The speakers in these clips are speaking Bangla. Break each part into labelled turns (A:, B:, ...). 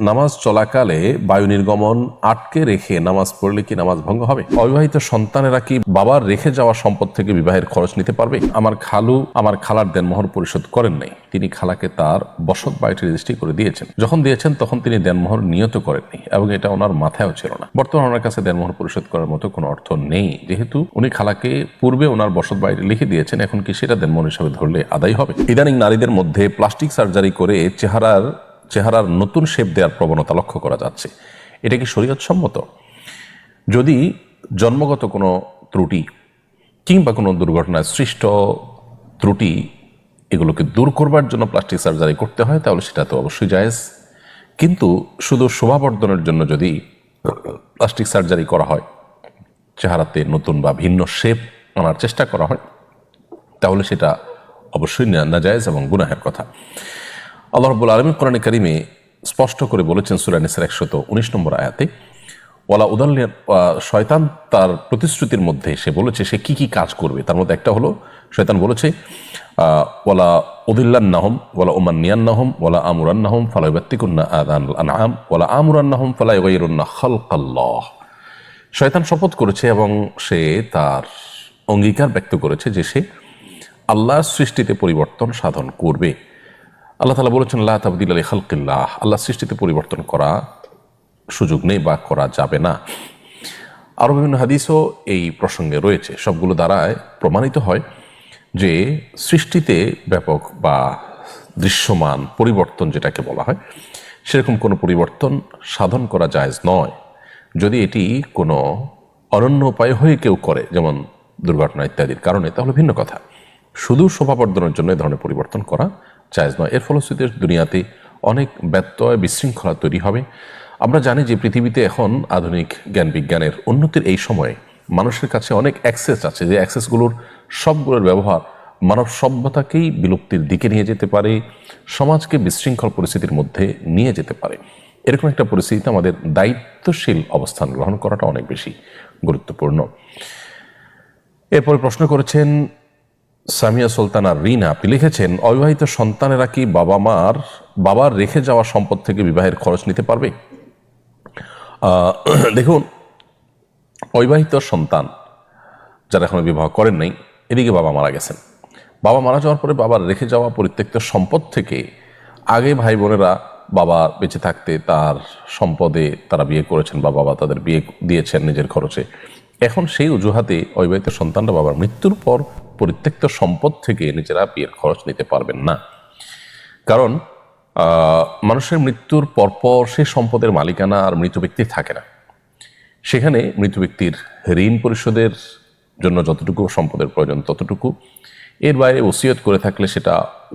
A: নামাজ চলাকালে বায়ু নির্গমন আটকে রেখে নামাজ পড়লে কি নামাজ ভঙ্গ হবে? অবিবাহিত সন্তানেরা কি বাবার রেখে যাওয়া সম্পদ থেকে বিবাহের খরচ নিতে পারবে? আমার খালু আমার খালার দেনমোহর পরিশোধ করেন নাই, তিনি খালাকে তার বসত বাড়িটি রেজিস্ট্রি করে দিয়েছেন। যখন দিয়েছেন তখন তিনি দেনমোহর নিয়ত করেননি এবং এটা ওনার মাথায়ও ছিল না। বর্তমানে ওনার কাছে দেনমোহর পরিশোধ করার মতো কোনো অর্থ নেই, যেহেতু উনি খালাকে পূর্বে ওনার বসত বাড়িটি লিখে দিয়েছেন। এখন কি সেটা দেনমোহর হিসাবে ধরলে আদায় হবে? ইদানিং নারীদের মধ্যে প্লাস্টিক সার্জারি করে চেহারার নতুন শেপ দেওয়ার প্রবণতা লক্ষ্য করা যাচ্ছে। এটা কি শরীয়তসম্মত? যদি জন্মগত কোনো ত্রুটি কিংবা কোনো দুর্ঘটনায় সৃষ্ট ত্রুটি এগুলোকে দূর করবার জন্য প্লাস্টিক সার্জারি করতে হয়, তাহলে সেটা তো অবশ্যই জায়েজ। কিন্তু শুধু শোভাবর্ধনের জন্য যদি প্লাস্টিক সার্জারি করা হয়, চেহারাতে নতুন বা ভিন্ন শেপ আনার চেষ্টা করা হয়, তাহলে সেটা অবশ্যই নাজায়েজ এবং গুনাহের কথা। আল্লাহ রাব্বুল আলামিন কোরআনে কারিমে স্পষ্ট করে বলেছেন সূরা নিসার 119 নম্বর আয়াতে, ওয়ালা উদাল্লিন, শয়তান তার প্রতিশ্রুতির মধ্যে সে বলেছে সে কি কি কাজ করবে। তার মধ্যে একটা হলো, শয়তান বলেছে ওয়ালা উদিল্লান্নাহুম ওয়ালা উমান্নিয়ান্নাহুম ওয়ালা আমুরান্নাহুম ফালা ইউবাত্তিকুন্না আযানাল আনআম ওয়ালা আমুরান্নাহুম ফালা ইউগাইয়িরুন্না খালকাল্লাহ। শয়তান শপথ করেছে এবং সে তার অঙ্গীকার ব্যক্ত করেছে যে সে আল্লাহর সৃষ্টিতে পরিবর্তন সাধন করবে। আল্লাহ তাআলা বলেছেন লা তাবদীলা লিখালকিল্লাহ, আল্লাহ সৃষ্টিতে পরিবর্তন করা সুযোগ নেই বা করা যাবে না। আরও বিভিন্ন হাদিসও এই প্রসঙ্গে রয়েছে। সবগুলো দ্বারায় প্রমাণিত হয় যে সৃষ্টিতে ব্যাপক বা দৃশ্যমান পরিবর্তন যেটাকে বলা হয়, সেরকম কোনো পরিবর্তন সাধন করা জায়েজ নয়। যদি এটি কোনো অনন্য উপায় হয়ে কেউ করে, যেমন দুর্ঘটনা ইত্যাদির কারণে, তাহলে ভিন্ন কথা। শুধু শোভাবর্ধনের জন্য এ ধরনের পরিবর্তন করা জায়েজ নয়। এর ফলশ্রুতিতে দুনিয়াতে অনেক ব্যত্যয় বিশৃঙ্খলা তৈরি হবে। আমরা জানি যে পৃথিবীতে এখন আধুনিক জ্ঞান বিজ্ঞানের উন্নতির এই সময়ে মানুষের কাছে অনেক অ্যাক্সেস আছে, যে অ্যাক্সেসগুলোর সবগুলোর ব্যবহার মানব সভ্যতাকেই বিলুপ্তির দিকে নিয়ে যেতে পারে, সমাজকে বিশৃঙ্খল পরিস্থিতির মধ্যে নিয়ে যেতে পারে। এরকম একটা পরিস্থিতিতে আমাদের দায়িত্বশীল অবস্থান গ্রহণ করাটা অনেক বেশি গুরুত্বপূর্ণ। এরপরে প্রশ্ন করেছেন সামিয়া সুলতানা রিনা, আপনি লিখেছেন অবিবাহিত সন্তানেরা কি বাবার রেখে যাওয়া সম্পদ থেকে বিবাহের খরচ নিতে পারবে? দেখুন, অবিবাহিত সন্তান যারা এখনো বিবাহ করেন নাই, এদিকে বাবা মারা গেছেন। বাবা মারা যাওয়ার পরে বাবার রেখে যাওয়া পরিত্যক্ত সম্পদ থেকে আগে ভাই বোনেরা বাবা বেঁচে থাকতে তার সম্পদে তারা বিয়ে করেছেন বা বাবা তাদের বিয়ে দিয়েছেন নিজের খরচে। এখন সেই অজুহাতে অবিবাহিত সন্তানরা বাবার মৃত্যুর পর পরিত্যক্ত সম্পদ থেকে নিজেরা বিয়ের খরচ নিতে পারবেন না। কারণ মানুষের মৃত্যুর পরপর সে সম্পদের মালিকানা আর মৃত ব্যক্তির থাকে না। সেখানে মৃত ব্যক্তির ঋণ পরিশোধের জন্য যতটুকু সম্পদের প্রয়োজন ততটুকু, এর বাইরে ওসিয়ত করে থাকলে সেটা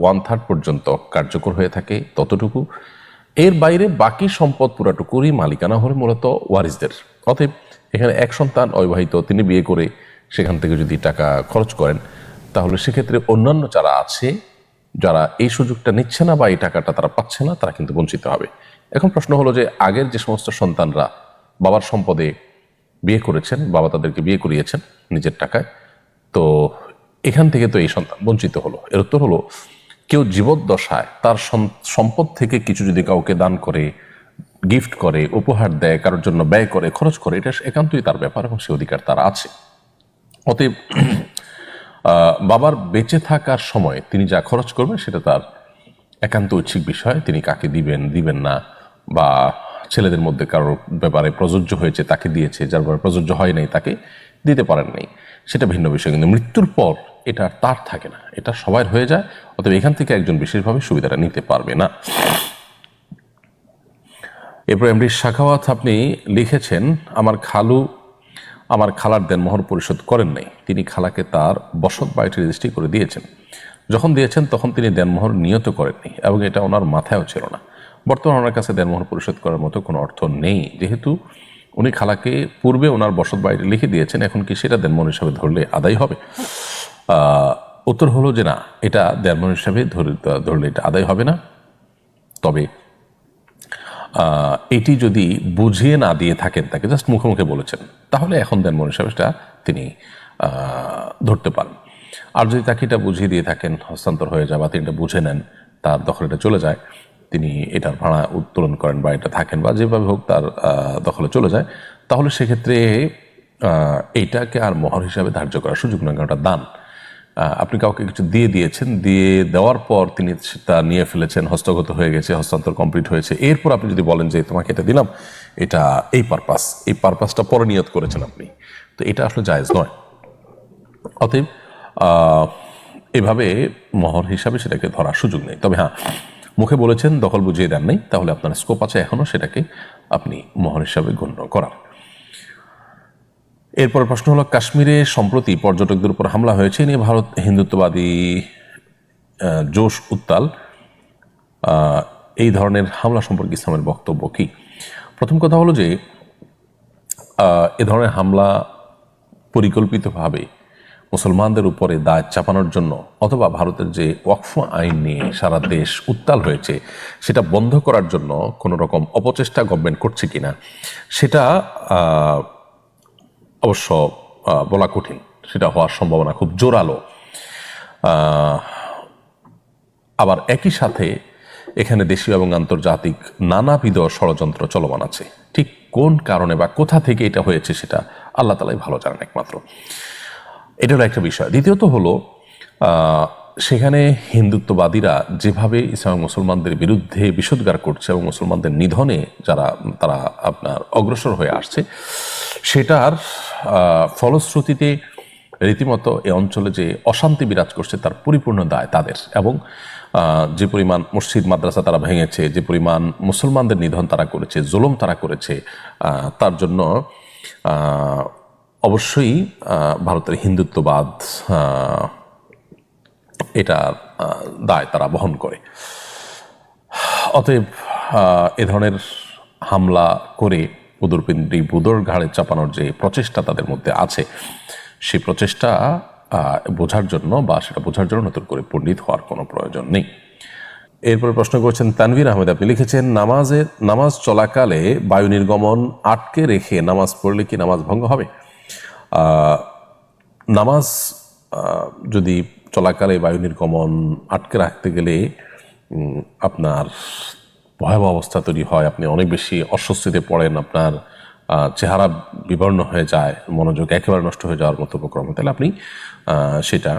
A: 1/3 পর্যন্ত কার্যকর হয়ে থাকে ততটুকু, এর বাইরে বাকি সম্পদ পুরাটুকুরই মালিকানা হল মূলত ওয়ারিসদের। অতএব এখানে এক সন্তান অবিবাহিত, তিনি বিয়ে করে সেখান থেকে যদি টাকা খরচ করেন, তাহলে সেক্ষেত্রে অন্যান্য যারা আছে, যারা এই সুযোগটা নিচ্ছে না বা এই টাকাটা তারা পাচ্ছে না, তারা কিন্তু বঞ্চিত হবে। এখন প্রশ্ন হলো যে আগের যে সমস্ত সন্তানরা বাবার সম্পদে বিয়ে করেছেন, বাবা তাদেরকে বিয়ে করিয়েছেন নিজের টাকায়, তো এখান থেকে তো এই সন্তান বঞ্চিত হলো। এর উত্তর হলো, কেউ জীবদ্দশায় তার সম্পদ থেকে কিছু যদি কাউকে দান করে, গিফট করে, উপহার দেয়, কারোর জন্য ব্যয় করে, খরচ করে, এটা একান্তই তার ব্যাপার এবং সে অধিকার তার আছে। অতএব বাবার বেঁচে থাকার সময় তিনি যা খরচ করবেন সেটা তার একান্ত ঐচ্ছিক বিষয়। তিনি কাকে দিবেন না, বা ছেলেদের মধ্যে কারোর ব্যাপারে প্রযোজ্য হয়েছে তাকে দিয়েছে, যার ব্যাপারে প্রযোজ্য হয় নাই তাকে দিতে পারেন নাই, সেটা ভিন্ন বিষয়। কিন্তু মৃত্যুর পর এটা তার থাকে না, এটা সবার হয়ে যায়। অতএব এখান থেকে একজন বিশেষভাবে সুবিধাটা নিতে পারবে না। এরপর এমডি শাখাওয়াত, আপনি লিখেছেন আমার খালার দেনমোহর পরিশোধ করেন নাই, তিনি খালাকে তার বসত বাড়িটি রেজিস্ট্রি করে দিয়েছেন। যখন দিয়েছেন তখন তিনি দেনমোহর নিয়ত করেননি এবং এটা ওনার মাথায়ও ছিল না। বর্তমানে ওনার কাছে দেনমোহর পরিশোধ করার মতো কোনো অর্থ নেই, যেহেতু উনি খালাকে পূর্বে ওনার বসত বাড়িটি লিখে দিয়েছেন। এখন কি সেটা দেনমোহর হিসাবে ধরলে আদায় হবে? উত্তর হলো যে না, এটা দেনমোহর হিসাবে ধরলে এটা আদায় হবে না। তবে এটি যদি বুঝিয়ে না দিয়ে থাকেন, তাকে জাস্ট মুখে মুখে বলেছেন, তাহলে এখন দেনমোহর হিসাবে সেটা তিনি ধরতে পারেন। আর যদি তাকে এটা বুঝিয়ে দিয়ে থাকেন, হস্তান্তর হয়ে যায় বা তিনি এটা বুঝে নেন, তার দখল এটা চলে যায়, তিনি এটার ভাড়া উত্তোলন করেন বা এটা থাকেন বা যেভাবে হোক তার দখলে চলে যায়, তাহলে সেক্ষেত্রে এইটাকে আর মোহর হিসাবে ধার্য করার সুযোগ নয়, কারণ ওটা দান। আপনি কাউকে কিছু দিয়ে দিয়েছেন, দিয়ে দেওয়ার পর তিনি তা নিয়ে ফেলেছেন, হস্তগত হয়ে গেছে, হস্তান্তর কমপ্লিট হয়েছে, এরপর আপনি যদি বলেন যে তোমাকে এটা দিলাম, এটা এই পারপাসটা পরে নিয়ত করেছেন আপনি, তো এটা আসলে জায়েজ নয়। অতএব এভাবে মোহর হিসাবে সেটাকে ধরার সুযোগ নেই। তবে হ্যাঁ, মুখে বলেছেন, দখল বুঝিয়ে দেন নাই, তাহলে আপনার স্কোপ আছে এখনও সেটাকে আপনি মোহর হিসাবে গণ্য করার। এরপর প্রশ্ন হলো, কাশ্মীরে সম্প্রতি পর্যটকদের উপর হামলা হয়েছে, নিয়ে ভারত হিন্দুত্ববাদী জোশ উত্তাল। এই ধরনের হামলা সম্পর্কে ইসলামের বক্তব্য কি? প্রথম কথা হলো যে এ ধরনের হামলা পরিকল্পিতভাবে মুসলমানদের উপরে দায় চাপানোর জন্য অথবা ভারতের যে ওয়াকফ আইন নিয়ে সারা দেশ উত্তাল হয়েছে সেটা বন্ধ করার জন্য কোনো রকম অপচেষ্টা গভর্নমেন্ট করছে কিনা সেটা অবশ্য বলা কঠিন। সেটা হওয়ার সম্ভাবনা খুব জোরালো। আবার একই সাথে এখানে দেশীয় এবং আন্তর্জাতিক নানাবিধ ষড়যন্ত্র চলমান আছে। ঠিক কোন কারণে বা কোথা থেকে এটা হয়েছে সেটা আল্লাহ তাআলাই ভালো জানেন একমাত্র। এটা হলো একটা বিষয়। দ্বিতীয়ত হলো সেখানে হিন্দুত্ববাদীরা যেভাবে ইসলাম মুসলমানদের বিরুদ্ধে বিষোদ্গার করছে এবং মুসলমানদের নিধনে তারা আপনার অগ্রসর হয়ে আসছে, সেটার ফলশ্রুতিতে রীতিমতো এই অঞ্চলে যে অশান্তি বিরাজ করছে তার পরিপূর্ণ দায় তাদের। এবং যে পরিমাণ মসজিদ মাদ্রাসা তারা ভেঙেছে, যে পরিমাণ মুসলমানদের নিধন তারা করেছে, জুলুম তারা করেছে, তার জন্য অবশ্যই ভারতের হিন্দুত্ববাদ এটার দায় তারা বহন করে। অতএব এ ধরনের হামলা করে উদরপিণ্ডি বুদর ঘাড়ে চাপানোর যে প্রচেষ্টা তাদের মধ্যে আছে, সেই প্রচেষ্টা বোঝার জন্য বা সেটা বোঝার জন্য নতুন করে পণ্ডিত হওয়ার কোনো প্রয়োজন নেই। এরপরে প্রশ্ন করছেন তানভীর আহমেদ, আপনি লিখেছেন, নামাজ চলাকালে বায়ু নির্গমন আটকে রেখে নামাজ পড়লে কি নামাজ ভঙ্গ হবে? নামাজ যদি চলাকালে বায়ু নির্গমন আটকে রাখতে গেলে আপনার ভয়াবহ অবস্থা তৈরি হয়, আপনি অনেক বেশি অস্বস্তিতে পড়েন, আপনার চেহারা বিবর্ণ হয়ে যায়, মনোযোগ একেবারে নষ্ট হয়ে যাওয়ার মতো উপক্রম, তাহলে আপনি সেটা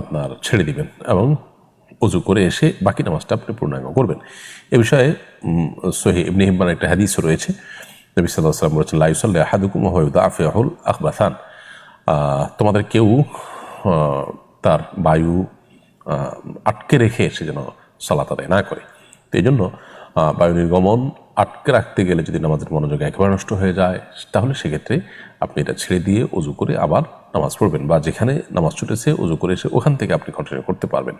A: আপনার ছেড়ে দিবেন এবং উজু করে এসে বাকি নামাজটা আপনি পূর্ণাঙ্গ করবেন। এ বিষয়ে সহিহ ইবনে হিব্বানের একটা হাদিস রয়েছে। নবী সাল্লাল্লাহু আলাইহি ওয়াসাল্লাম বলেছেন, লা ইউসাল্লি আহাদুকুম ওয়া হুয়া ইউদাফিউল আখবাসান, তোমাদের কেউ তার বায়ু আটকে রেখে সে যেন সালাত আদায় না করে। তো এই জন্য বায়ু নির্গমন আটকে রাখতে গেলে যদি নামাজের মনোযোগ একেবারে নষ্ট হয়ে যায়, তাহলে সেক্ষেত্রে আপনি এটা ছেড়ে দিয়ে উজু করে আবার নামাজ পড়বেন, বা যেখানে নামাজ ছুটেছে উজু করে এসে ওখান থেকে আপনি কন্টিনিউ করতে পারবেন।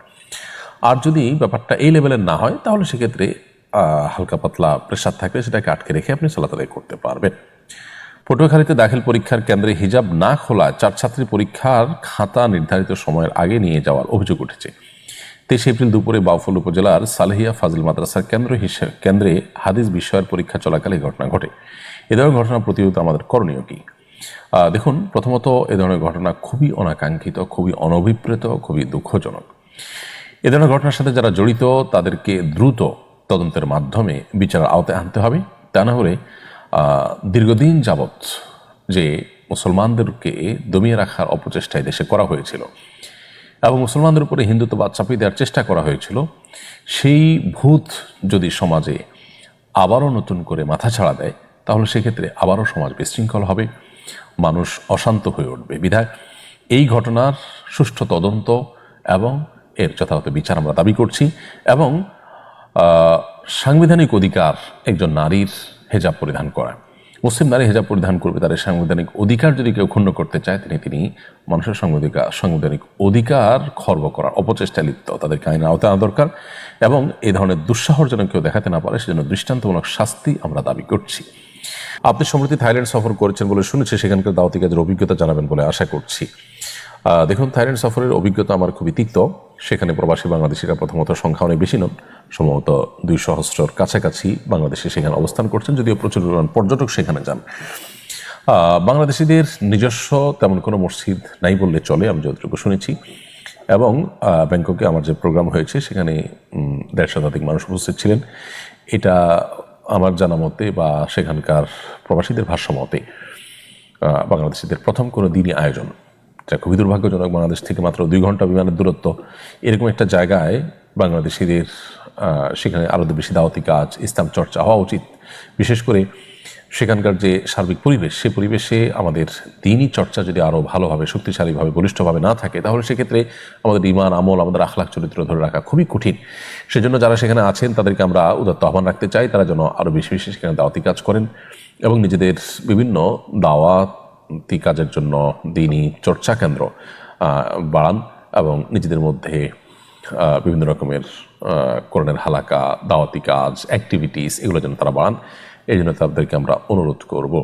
A: আর যদি ব্যাপারটা এই লেভেলের না হয়, তাহলে সেক্ষেত্রে হালকা পাতলা প্রেসার থাকলে সেটাকে আটকে রেখে আপনি সালাত আদায় করতে পারবেন। পটুয়াখালীতে দাখিল পরীক্ষার কেন্দ্রে হিজাব না খোলা 4 ছাত্রী পরীক্ষার খাতা নির্ধারিত সময়ের আগে নিয়ে যাওয়ার অভিযোগ উঠেছে। 23 এপ্রিল দুপুরে বাউফল উপজেলার সালেহিয়া ফাজিল মাদ্রাসার কেন্দ্রে হাদিস বিষয়ের পরীক্ষা চলাকালে ঘটনা ঘটে। এ ধরনের ঘটনা প্রতিরোধ আমাদের করণীয় কি? দেখুন, প্রথমত এ ধরনের ঘটনা খুবই অনাকাঙ্ক্ষিত, খুবই অনভিপ্রেত, খুবই দুঃখজনক। এ ধরনের ঘটনার সাথে যারা জড়িত তাদেরকে দ্রুত তদন্তের মাধ্যমে বিচারের আওতায় আনতে হবে। তা না হলে দীর্ঘদিন যাবৎ যে মুসলমানদেরকে দমিয়ে রাখার অপচেষ্টায় দেশে করা হয়েছিল এবং মুসলমানদের উপরে হিন্দুত্ববাদ চাপিয়ে দেওয়ার চেষ্টা করা হয়েছিল, সেই ভূত যদি সমাজে আবারও নতুন করে মাথাছাড়া দেয়, তাহলে সেক্ষেত্রে আবারও সমাজ বিশৃঙ্খল হবে, মানুষ অশান্ত হয়ে উঠবে। বিধায় এই ঘটনার সুষ্ঠু তদন্ত এবং এর যথাযথ বিচার আমরা দাবি করছি। এবং সাংবিধানিক অধিকার একজন নারীর হেজাব পরিধান করা, মুসলিম নারী হেজাব পরিধান করবে, তাদের সাংবিধানিক অধিকার যদি কেউ ক্ষুণ্ণ করতে চায়, তিনি মানুষের সাংবিধানিক অধিকার খর্ব করার অপচেষ্টায় লিপ্ত, তাদেরকে আইনের আওতায় আনা দরকার। এবং এই ধরনের দুঃসাহস যেন কেউ দেখাতে না পারে, সেজন্য দৃষ্টান্তমূলক শাস্তি আমরা দাবি করছি। আপনি সম্প্রতি থাইল্যান্ড সফর করেছেন বলে শুনেছি, সেখানকার দাওয়াতি কাজের অভিজ্ঞতা জানাবেন বলে আশা করছি। দেখুন, থাইল্যান্ড সফরের অভিজ্ঞতা আমার খুবই তিক্ত। সেখানে প্রবাসী বাংলাদেশিরা প্রথমত সংখ্যা অনেক বেশি নন, সম্ভবত 200,000 কাছাকাছি বাংলাদেশি সেখানে অবস্থান করছেন, যদিও প্রচুর পরিমাণ পর্যটক সেখানে যান। বাংলাদেশিদের নিজস্ব তেমন কোনো মসজিদ নাই বললে চলে, আমি যতটুকু শুনেছি। এবং ব্যাংককে আমার যে প্রোগ্রাম হয়েছে সেখানে 150 শতাধিক মানুষ উপস্থিত ছিলেন। এটা আমার জানা মতে বা সেখানকার প্রবাসীদের ভাষ্য মতে বাংলাদেশিদের প্রথম কোনো দিনই আয়োজন, যা খুবই দুর্ভাগ্যজনক। বাংলাদেশ থেকে মাত্র 2 ঘন্টা বিমানের দূরত্ব, এরকম একটা জায়গায় বাংলাদেশিদের সেখানে আরও বেশি দাওয়াতি কাজ, ইসলাম চর্চা হওয়া উচিত। বিশেষ করে সেখানকার যে সার্বিক পরিবেশ, সে পরিবেশে আমাদের দিনই চর্চা যদি আরও ভালোভাবে, শক্তিশালীভাবে, বলিষ্ঠভাবে না থাকে, তাহলে সেক্ষেত্রে আমাদের ইমান, আমল, আমাদের আখলাক চরিত্র ধরে রাখা খুবই কঠিন। সেজন্য যারা সেখানে আছেন তাদেরকে আমরা উদাত্ত আহ্বান রাখতে চাই, তারা যেন আরও বেশি বেশি সেখানে দাওয়াতি কাজ করেন এবং নিজেদের বিভিন্ন দাওয়াতি কাজের জন্য দিনই চর্চা কেন্দ্র বাড়ান এবং নিজেদের মধ্যে বিভিন্ন রকমের কোরআনের হালাকা, দাওয়াতি কাজ, অ্যাক্টিভিটিস, এগুলো যেন তারা বাড়ান। এই জন্য তাদেরকে আমরা অনুরোধ করব।